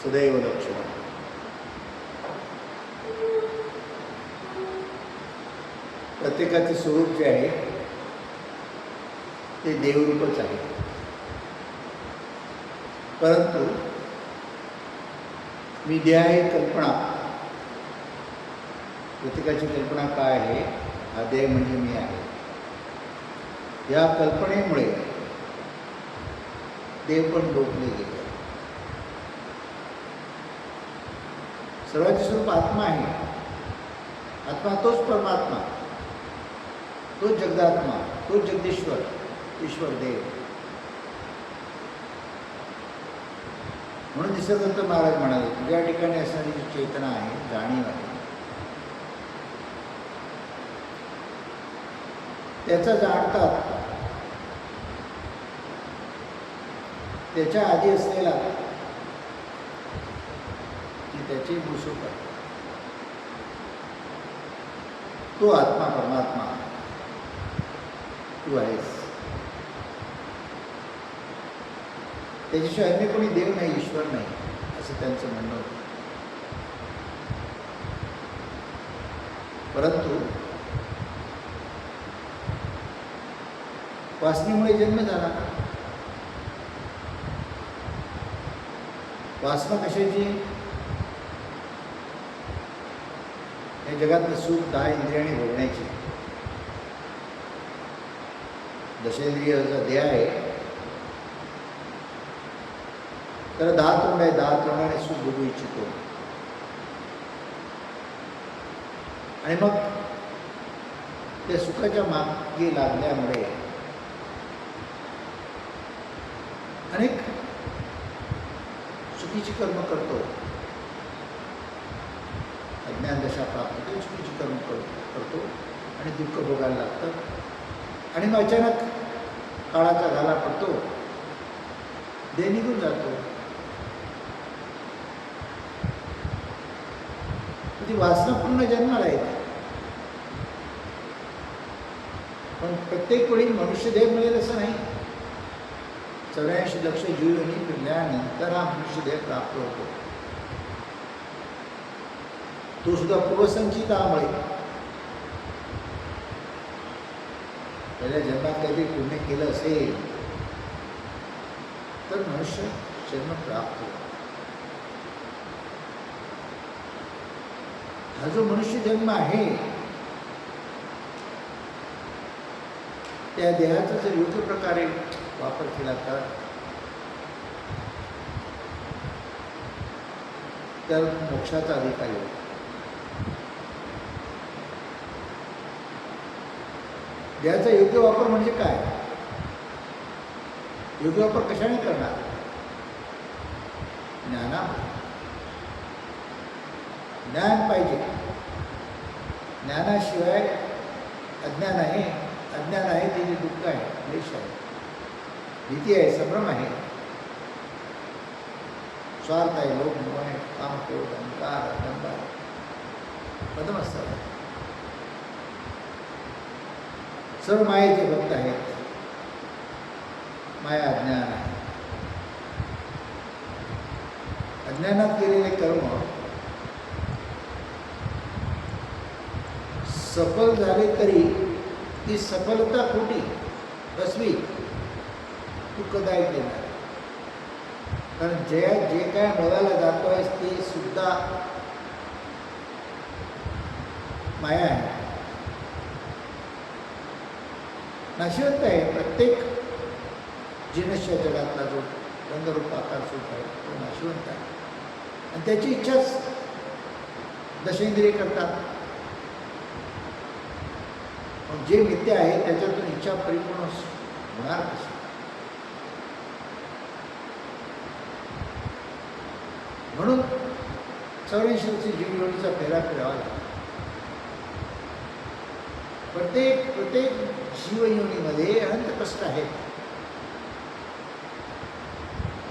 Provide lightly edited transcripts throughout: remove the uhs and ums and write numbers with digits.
सदैव लक्ष्मण. प्रत्येकाचे स्वरूप जे आहे ते देवरूपच आहे. परंतु मी जे आहे कल्पना, प्रत्येकाची कल्पना काय आहे? हा देह म्हणजे मी आहे. या कल्पनेमुळे देव पण डोकले गेले. सर्वांचे स्वरूप आत्मा आहे. आत्मा तोच परमात्मा, तोच जगदात्मा, तोच जगदीश्वर, ईश्वर देव. म्हणून निसर्गदत्त महाराज म्हणाले, तुझ्या ठिकाणी असणारी जी चेतना आहे, जाणीव आहे, त्याचा जाणतात त्याच्या आधी असलेला की त्याची मुसुक तो आत्मा परमात्मा तू आहेस. त्याच्याशिवाय अन्य कोणी देव नाही, ईश्वर नाही, असं त्यांचं म्हणणं होतं. परंतु वासनेमुळे जन्म झाला. वासना कशाची? या जगातलं सुख 10 इंद्रियाने भोगण्याची. दशेंद्रियाचा देह आहे, तर 10 तोंड आहे, 10 तोंडाने सुख भोगू इच्छितो. आणि मग त्या सुखाच्या मागे लागल्यामुळे अनेक चुकीची कर्म करतो. अज्ञान दशा प्राप्त होते, चुकीची कर्म करतो आणि दुःख भोगायला लागतं. आणि मग अचानक काळाचा घाला पडतो, देह निघून जातो. ती वासना पूर्ण जन्माला येते. पण प्रत्येक वेळी मनुष्य देह मिळेल असं नाही. 84 लक्ष जीवनी फिरल्यानंतर हा मनुष्य देह प्राप्त होतो. तो सुद्धा पूर्वसंचितामुळे. पहिल्या जन्मात काहीतरी पुण्य केलं असेल तर मनुष्य जन्म प्राप्त होतो. हा जो मनुष्य जन्म आहे, त्या देहाचा जर योग्य प्रकारे वापर केला तर मोक्षाचा अधिकारी होतो. देहाचा योग्य वापर म्हणजे काय? योग्य वापर कशाने करणार? ज्ञान पाहिजे. ज्ञानाशिवाय अज्ञान आहे. अज्ञान आहे तिथे दुःख आहे, क्लेश आहे, भीती आहे, संभ्रम आहे, स्वार्थ आहे, लोभ मोह आहे, काम, क्रोध, अहंकार, अहंकार, पदमस्तक. सर्व मायेचे भक्त आहेत. माया अज्ञान आहे. अज्ञानात केलेले कर्म सफल झाले तरी ती सफलता खोटी, फसवी, दुःखदायक देणार. कारण जे काय मिळवायला जातो आहे ते सुद्धा माया आहे. नाशिवंत आहे. प्रत्येक जीनस्य जगातला जो रंगरूप आकार स्वरूप आहे तो नाशिवंत आहे आणि त्याची इच्छाच दशेंद्रिय करतात. पण जे मिथ्य आहे त्याच्यातून इच्छा परिपूर्ण होणार कशी? म्हणून 84 जीवयोनीचा फेरा फिरावा लागतो. प्रत्येक जीवयोनीमध्ये अनंत कष्ट आहेत.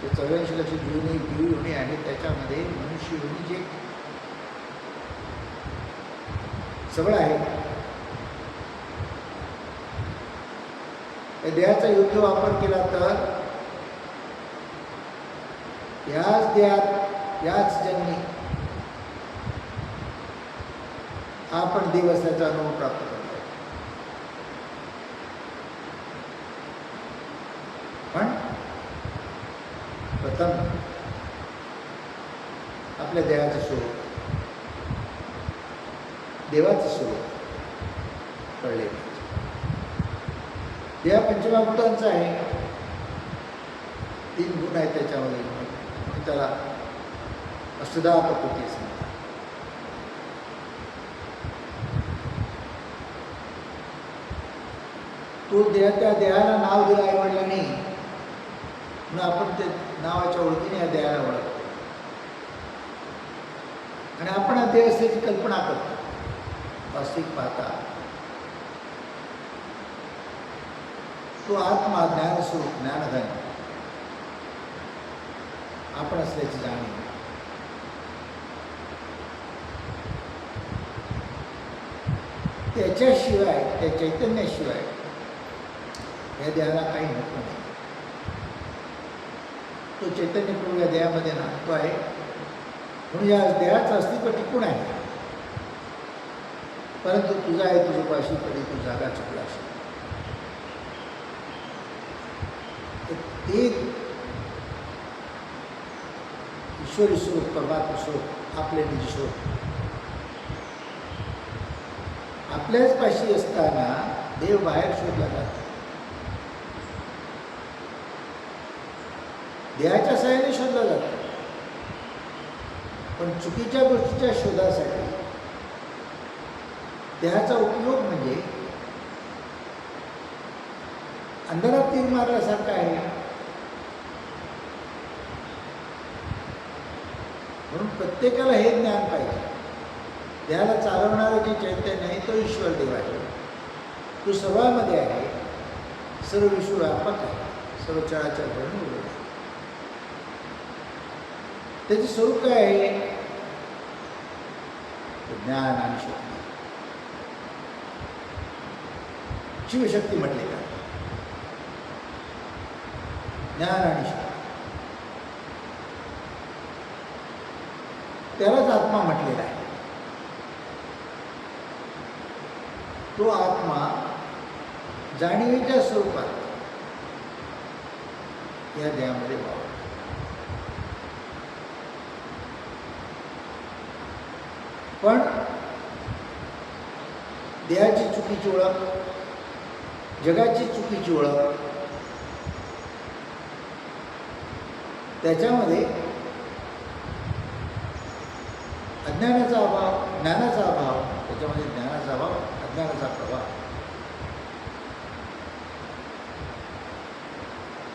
ते 84 लक्ष जीवयोनी आहेत त्याच्यामध्ये मनुष्य योनी जे सगळं आहे त्या देहाचा योग्य वापर केला तर याच देहात याच जन्मी आपण देव असल्याचा अनुभव प्राप्त करतो. पण प्रथम आपल्या देहाचं स्वरूप देवाचं स्वरूप कळले पाहिजे. देहा पंचमहाभूतांचा आहे. 3 गुण आहेत त्याच्यामध्ये म्हणून त्याला अष्टधा प्रकृती म्हणतात. तो त्या देहाला नाव दिलं आईवडिलांनी म्हणून आपण ते नावाच्या ओळखीने या देहाला ओळखतो आणि आपण हा देह असल्याची कल्पना करतो. वास्तविक पाहता तो आत्मा ज्ञानस्वरूप ज्ञानधन आपण असल्याची जाणीव. त्याच्याशिवाय त्या चैतन्याशिवाय या देहाला काही महत्व नाही. तो चैतन्य प्रभू या देहामध्ये नांदतो आहे म्हणून या देहाचं अस्तित्व टिकून आहे. परंतु तुझा आहे तुझ्यापाशी कधी तू जागा चुकलास. ते ईश्वरी स्वरूप परमात्मा स्वरूप आपले निज स्वरूप आपल्याच पाशी असताना देव बाहेर शोधला जातो. देहाच्या सहाय्याने शोधला जातो. पण चुकीच्या गोष्टीच्या शोधासाठी देहाचा उपयोग म्हणजे अंधारात तीर मारल्यासारखा आहे. म्हणून प्रत्येकाला हे ज्ञान पाहिजे. देहाला चालवणारं जे चैतन्य आहे तो ईश्वर देव आहे. तो सर्वांमध्ये आहे. सर्व विश्वव्यापक आहे. सर्व चराचर घडून आहे. त्याचे स्वरूप काय आहे? ज्ञान आणि शक्ती. शिवशक्ती म्हटले का? ज्ञान आणि शक्ती त्यालाच आत्मा म्हटलेला आहे. तो आत्मा जाणीवेच्या स्वरूपात या देहामध्ये वावरतो. पण देहाची चुकीची ओळख, जगाची चुकीची ओळख, त्याच्यामध्ये अज्ञानाचा अभाव, ज्ञानाचा अभाव, त्याच्यामध्ये ज्ञानाचा अभाव, अज्ञानाचा प्रभाव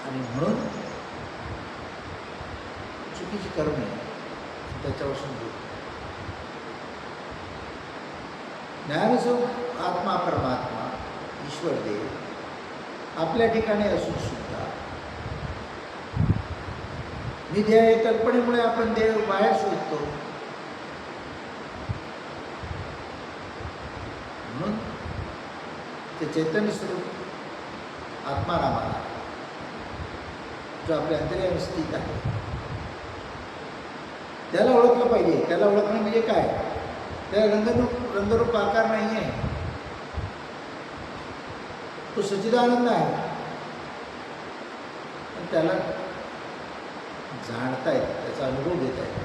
आणि म्हणून चुकीची कर्मे त्याच्यापासून दूर. ज्ञानस्वरूप आत्मा परमात्मा ईश्वर देव आपल्या ठिकाणी असून सुद्धा निधी आहे कल्पनेमुळे आपण देव बाहेर शोधतो. म्हणून ते चैतन्य स्वरूप आत्मारामाला जो आपल्या अंतर्यामी स्थित आहे त्याला ओळखलं पाहिजे. त्याला ओळखणं म्हणजे काय? त्याला रंगरूप आकार नाही आहे. तो सच्चिदानंद आहे. पण त्याला जाणतायत, त्याचा अनुभव घेत आहे.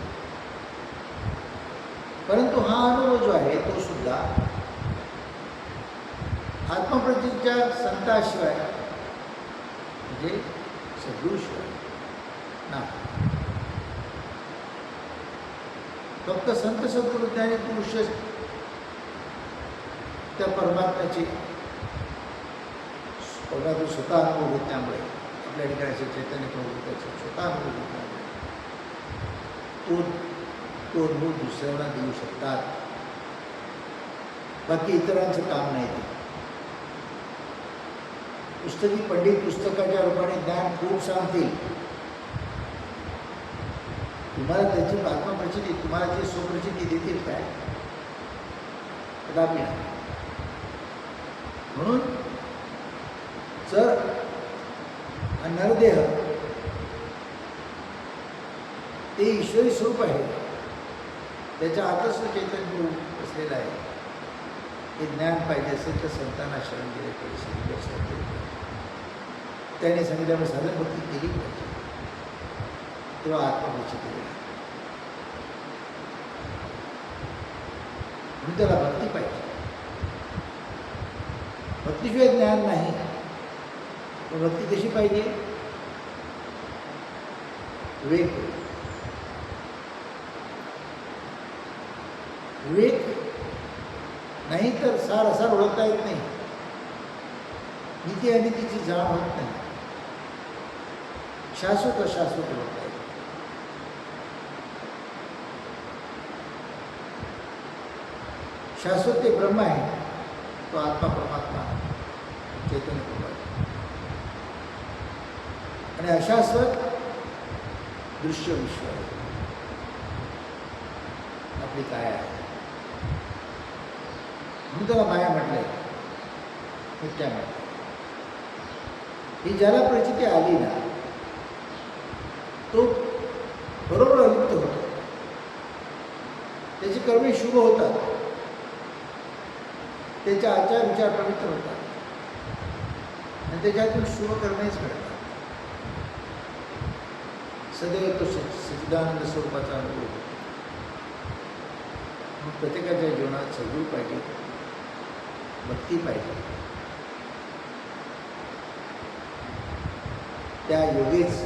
परंतु हा अनुभव जो आहे तो सुद्धा आत्मप्रचितीच्या संताशिवाय म्हणजे सद्गुरूशिवाय नाही. फक्त संत सद्गुरू ज्ञानी पुरुष त्या परमात्म्याची स्वतः अनुभव घेतल्यामुळे आपल्या ठिकाणी चैतन्य प्रभूताचे स्वतः अनुभव घेतल्यामुळे तो अनुभव दुसऱ्याला देऊ शकतात. बाकी इतरांचं काम नाही ते. पुस्तकी पंडित पुस्तकाच्या रूपाने ज्ञान खूप सांगतील, तुम्हाला त्याची आत्मप्रचिती तुम्हाला ती स्वप्रचिती देतील काय? कदापि नाही. म्हणून जर हा नरदेह ते ईश्वरी स्वरूप आहे, त्याच्या आतच चैतन्य असलेलं आहे, हे ज्ञान पाहिजे असेल तर संतांना शरण गेले पाहिजे. त्याने सांगितल्यामुळे साधन भक्ती केली पाहिजे, तेव्हा आत्मप्रचिती केली. म्हणून त्याला भक्ती पाहिजे. भक्तीशिवाय ज्ञान नाही. भक्ती कशी पाहिजे? विवेक. विवेक नाही तर सार ओळखता येत नाही. नीती आणि तिची जाण होत नाही. शाश्वत अशाश्वत ओळखता येत. शाश्वत ते ब्रह्म आहे, तो आत्मा परमात्मा चैतन्य प्रभू आहे. आणि अशाश्वत दृश्य विश्व आहे. आपली काय आहे म्हणून त्याला माया म्हटलंय, मिथ्या म्हटलंय. ही ज्याला प्रचिती आली ना, तो बरोबर अलिप्त होतो. त्याची कर्मे शुभ होतात, त्याचे आचार विचार पवित्र होतात आणि त्याच्यातून शुभ कर्मेच घडतात. सदैव तो सच्चिदानंद स्वरूपाचा अनुभव होतो. मग प्रत्येकाच्या जीवनात सद्गुरू पाहिजे, भक्ती पाहिजे. त्या योगेच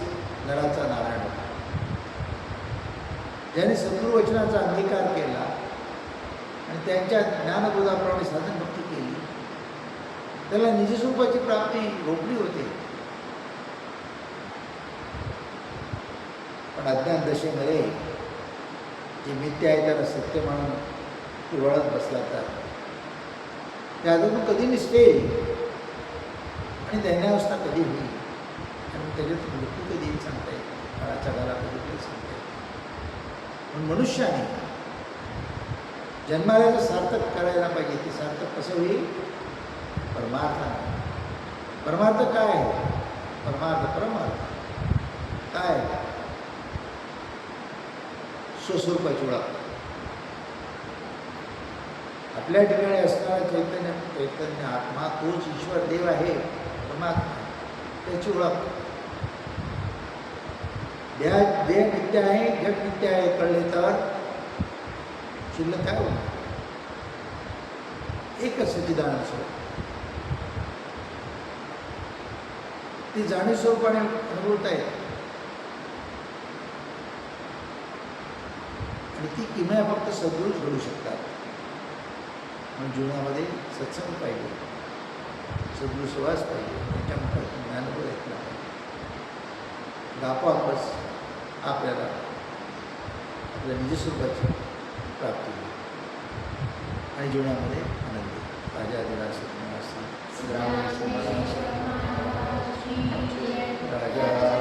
नराचा नारायण होता. ज्याने सद्गुरू वचनाचा अंगीकार केला आणि त्यांच्या ज्ञानबोधाप्रमाणे साधन भक्ती केली, त्याला निजस्वरूपाची प्राप्ती रोखली होते. पण अज्ञान दशेमध्ये जे मिथ्य आहे त्याला सत्य म्हणून वळत बसला तर त्यातून कधी निसटेल आणि दैन्यावस्था कधी होईल आणि त्याच्यातून मृत्यू कधी येईल सांगता येईल. काळाच्या घरात कधी सांगता येईल. पण मनुष्याने जन्माला सार्थक करायला पाहिजे. ते सार्थक कसं होईल? परमार्थाने. परमार्थ काय आहे? परमार्थ काय? स्वस्वरूपाची ओळख. आपल्या ठिकाणी असणारा चैतन्य आत्मा तोच ईश्वर देव आहे, परमात्मा. त्याची ओळख. देह मिथ्या आहे, जग मिथ्या आहे कळले तर शिल्लक काय होणार? एकच सच्चिदानंद स्वरूप. ती जाणीव स्वरूपाने अनुभवता येते आणि ती किमया फक्त सद्गुरूच घडू शकतात. म्हणून जीवनामध्ये सत्संग पाहिजे, सद्गुरू सुवास पाहिजे, त्यांच्या मुखातून ज्ञानबोध ऐकला पाहिजे. आपोआपच आपल्याला आपल्या निजस्वरूपाची प्राप्ती होईल आणि जीवनामध्ये आनंद येईल. राजा